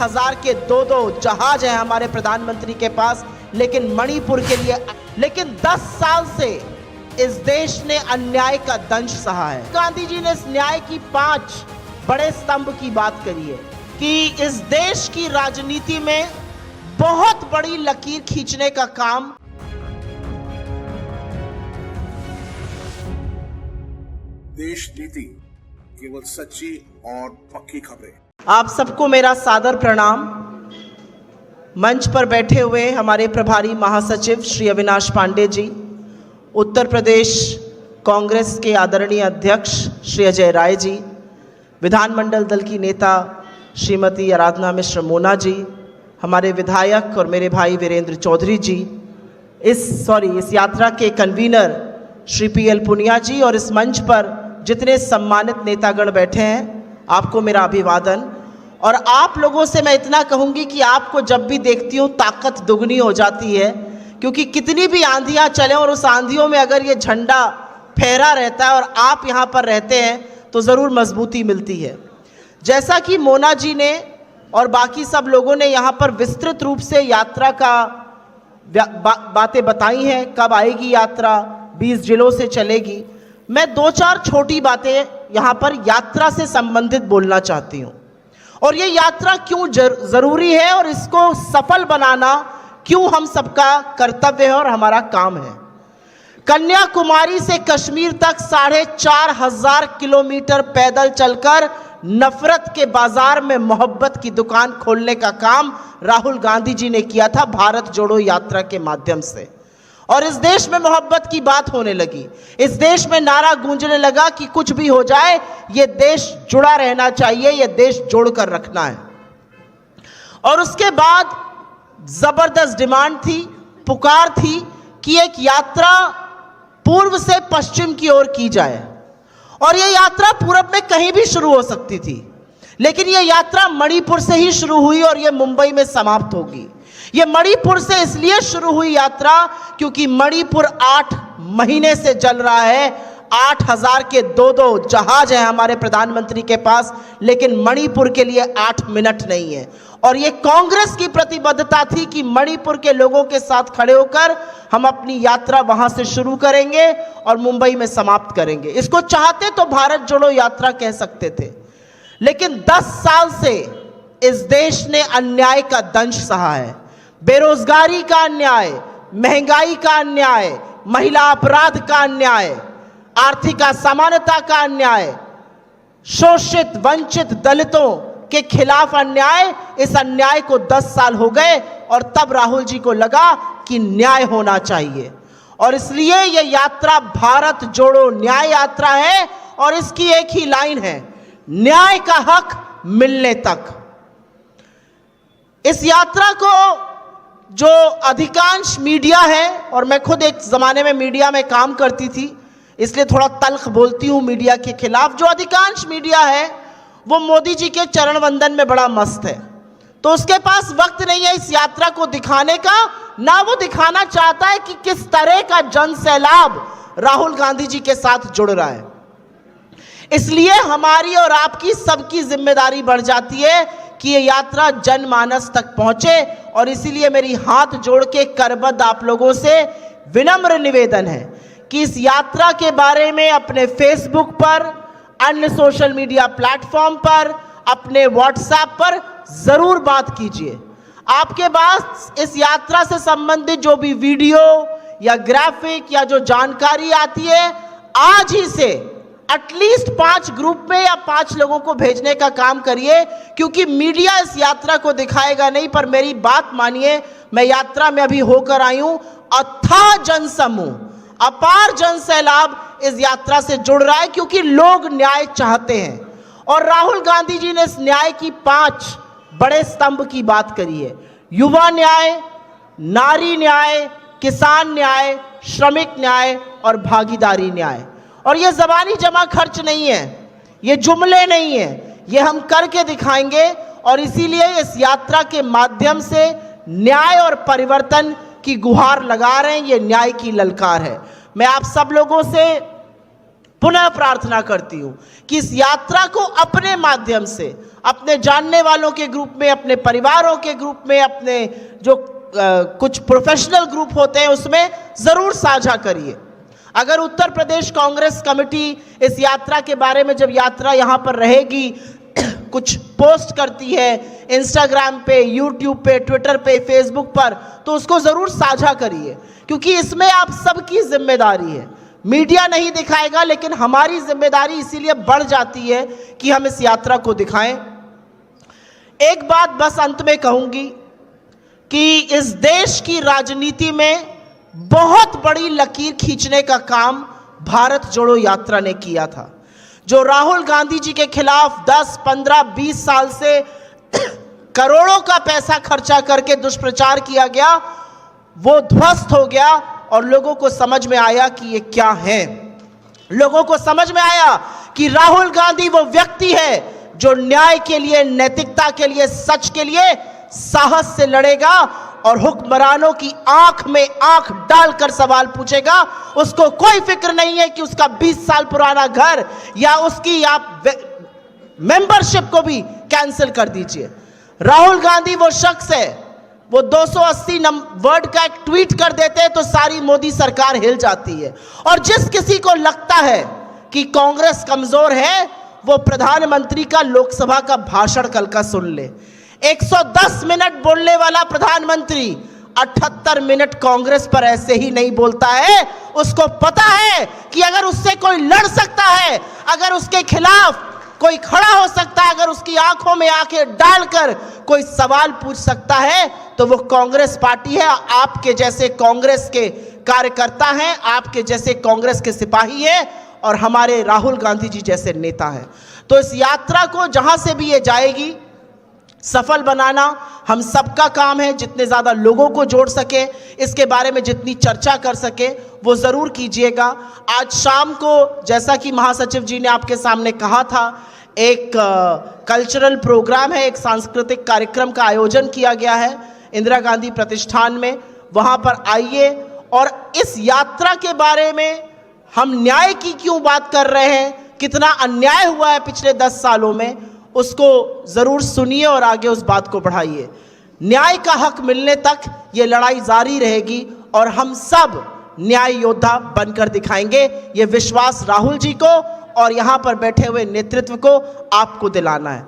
8,000 के दो जहाज हैं हमारे प्रधानमंत्री के पास, लेकिन मणिपुर के लिए 10 साल से इस देश ने अन्याय का दंश सहा है। गांधी जी ने इस न्याय की 5 बड़े स्तंभ की बात करी है कि इस देश की राजनीति में बहुत बड़ी लकीर खींचने का काम देश नीति केवल सच्ची और पक्की खबरें। आप सबको मेरा सादर प्रणाम। मंच पर बैठे हुए हमारे प्रभारी महासचिव श्री अविनाश पांडे जी, उत्तर प्रदेश कांग्रेस के आदरणीय अध्यक्ष श्री अजय राय जी, विधानमंडल दल की नेता श्रीमती आराधना मिश्र मोना जी, हमारे विधायक और मेरे भाई वीरेंद्र चौधरी जी, इस यात्रा के कन्वीनर श्री PL पुनिया जी, और इस मंच पर जितने सम्मानित नेतागण बैठे हैं, आपको मेरा अभिवादन। और आप लोगों से मैं इतना कहूंगी कि आपको जब भी देखती हूँ ताकत दुगनी हो जाती है, क्योंकि कितनी भी आंधियाँ चले और उस आंधियों में अगर ये झंडा फहरा रहता है और आप यहाँ पर रहते हैं तो ज़रूर मजबूती मिलती है। जैसा कि मोना जी ने और बाकी सब लोगों ने यहाँ पर विस्तृत रूप से यात्रा का बातें बताई हैं, कब आएगी यात्रा, 20 जिलों से चलेगी। मैं 2-4 छोटी बातें यहाँ पर यात्रा से संबंधित बोलना चाहती हूँ, और ये यात्रा क्यों ज़रूरी है और इसको सफल बनाना क्यों हम सबका कर्तव्य है और हमारा काम है। कन्याकुमारी से कश्मीर तक 4,500 किलोमीटर पैदल चलकर नफरत के बाजार में मोहब्बत की दुकान खोलने का काम राहुल गांधी जी ने किया था भारत जोड़ो यात्रा के माध्यम से। और इस देश में मोहब्बत की बात होने लगी, इस देश में नारा गूंजने लगा कि कुछ भी हो जाए ये देश जुड़ा रहना चाहिए, ये देश जोड़कर रखना है। और उसके बाद जबरदस्त डिमांड थी, पुकार थी कि एक यात्रा पूर्व से पश्चिम की ओर की जाए, और ये यात्रा पूरब में कहीं भी शुरू हो सकती थी, लेकिन ये यात्रा मणिपुर से ही शुरू हुई और ये मुंबई में समाप्त होगी। ये मणिपुर से इसलिए शुरू हुई यात्रा क्योंकि मणिपुर 8 महीने से जल रहा है। 8,000 के दो जहाज हैं हमारे प्रधानमंत्री के पास, लेकिन मणिपुर के लिए 8 मिनट नहीं है। और ये कांग्रेस की प्रतिबद्धता थी कि मणिपुर के लोगों के साथ खड़े होकर हम अपनी यात्रा वहां से शुरू करेंगे और मुंबई में समाप्त करेंगे। इसको चाहते तो भारत जोड़ो यात्रा कह सकते थे, लेकिन 10 साल से इस देश ने अन्याय का दंश सहा है। बेरोजगारी का अन्याय, महंगाई का अन्याय, महिला अपराध का अन्याय, आर्थिक असमानता का अन्याय, शोषित वंचित दलितों के खिलाफ अन्याय। इस अन्याय को 10 साल हो गए और तब राहुल जी को लगा कि न्याय होना चाहिए, और इसलिए यह यात्रा भारत जोड़ो न्याय यात्रा है। और इसकी एक ही लाइन है, न्याय का हक मिलने तक। इस यात्रा को जो अधिकांश मीडिया है, और मैं खुद एक ज़माने में मीडिया में काम करती थी इसलिए थोड़ा तल्ख बोलती हूँ मीडिया के खिलाफ, जो अधिकांश मीडिया है वो मोदी जी के चरण वंदन में बड़ा मस्त है, तो उसके पास वक्त नहीं है इस यात्रा को दिखाने का, ना वो दिखाना चाहता है कि किस तरह का जन सैलाब राहुल गांधी जी के साथ जुड़ रहा है। इसलिए हमारी और आपकी सबकी जिम्मेदारी बढ़ जाती है कि ये यात्रा जनमानस तक पहुंचे, और इसीलिए मेरी हाथ जोड़ के करबद्ध आप लोगों से विनम्र निवेदन है कि इस यात्रा के बारे में अपने फेसबुक पर, अन्य सोशल मीडिया प्लेटफॉर्म पर, अपने व्हाट्सएप पर जरूर बात कीजिए। आपके पास इस यात्रा से संबंधित जो भी वीडियो या ग्राफिक या जो जानकारी आती है, आज ही से एटलीस्ट 5 ग्रुप में या 5 लोगों को भेजने का काम करिए, क्योंकि मीडिया इस यात्रा को दिखाएगा नहीं। पर मेरी बात मानिए, मैं यात्रा में अभी होकर आई हूं, अथाह जनसमूह, अपार जन सैलाब इस यात्रा से जुड़ रहा है, क्योंकि लोग न्याय चाहते हैं। और राहुल गांधी जी ने इस न्याय की 5 बड़े स्तंभ की बात करी है, युवा न्याय, नारी न्याय, किसान न्याय, श्रमिक न्याय और भागीदारी न्याय। और ये ज़बानी जमा खर्च नहीं है, ये जुमले नहीं है, ये हम करके दिखाएंगे। और इसीलिए इस यात्रा के माध्यम से न्याय और परिवर्तन की गुहार लगा रहे हैं, ये न्याय की ललकार है। मैं आप सब लोगों से पुनः प्रार्थना करती हूं कि इस यात्रा को अपने माध्यम से, अपने जानने वालों के ग्रुप में, अपने परिवारों के ग्रुप में, अपने जो कुछ प्रोफेशनल ग्रुप होते हैं उसमें जरूर साझा करिए। अगर उत्तर प्रदेश कांग्रेस कमेटी इस यात्रा के बारे में, जब यात्रा यहां पर रहेगी, कुछ पोस्ट करती है इंस्टाग्राम पे, यूट्यूब पे, ट्विटर पे, फेसबुक पर, तो उसको जरूर साझा करिए, क्योंकि इसमें आप सबकी जिम्मेदारी है। मीडिया नहीं दिखाएगा, लेकिन हमारी जिम्मेदारी इसीलिए बढ़ जाती है कि हम इस यात्रा को दिखाएं। एक बात बस अंत में कहूंगी कि इस देश की राजनीति में बहुत बड़ी लकीर खींचने का काम भारत जोड़ो यात्रा ने किया था। जो राहुल गांधी जी के खिलाफ 10, 15, 20 साल से करोड़ों का पैसा खर्चा करके दुष्प्रचार किया गया, वो ध्वस्त हो गया और लोगों को समझ में आया कि ये क्या है। लोगों को समझ में आया कि राहुल गांधी वो व्यक्ति है जो न्याय के लिए, नैतिकता के लिए, सच के लिए साहस से लड़ेगा और हुक्मरानों की आंख में आंख डालकर सवाल पूछेगा। उसको कोई फिक्र नहीं है कि उसका 20 साल पुराना घर या उसकी आप मेंबरशिप को भी कैंसिल कर दीजिए। राहुल गांधी वो शख्स है, वो 280 वर्ड का एक ट्वीट कर देते हैं तो सारी मोदी सरकार हिल जाती है। और जिस किसी को लगता है कि कांग्रेस कमजोर है, वो प्रधानमंत्री का लोकसभा का भाषण कल का सुन ले। 110 मिनट बोलने वाला प्रधानमंत्री 78 मिनट कांग्रेस पर ऐसे ही नहीं बोलता है। उसको पता है कि अगर उससे कोई लड़ सकता है, अगर उसके खिलाफ कोई खड़ा हो सकता है, अगर उसकी आंखों में आंखें डालकर कोई सवाल पूछ सकता है, तो वो कांग्रेस पार्टी है। आपके जैसे कांग्रेस के कार्यकर्ता हैं, आपके जैसे कांग्रेस के सिपाही हैं और हमारे राहुल गांधी जी जैसे नेता हैं। तो इस यात्रा को जहां से भी ये जाएगी सफल बनाना हम सबका काम है। जितने ज़्यादा लोगों को जोड़ सके, इसके बारे में जितनी चर्चा कर सके, वो ज़रूर कीजिएगा। आज शाम को, जैसा कि महासचिव जी ने आपके सामने कहा था, एक कल्चरल प्रोग्राम है, एक सांस्कृतिक कार्यक्रम का आयोजन किया गया है इंदिरा गांधी प्रतिष्ठान में। वहाँ पर आइए और इस यात्रा के बारे में हम न्याय की क्यों बात कर रहे हैं, कितना अन्याय हुआ है पिछले 10 सालों में, उसको ज़रूर सुनिए और आगे उस बात को बढ़ाइए। न्याय का हक मिलने तक ये लड़ाई जारी रहेगी और हम सब न्याय योद्धा बनकर दिखाएंगे। ये विश्वास राहुल जी को और यहाँ पर बैठे हुए नेतृत्व को आपको दिलाना है।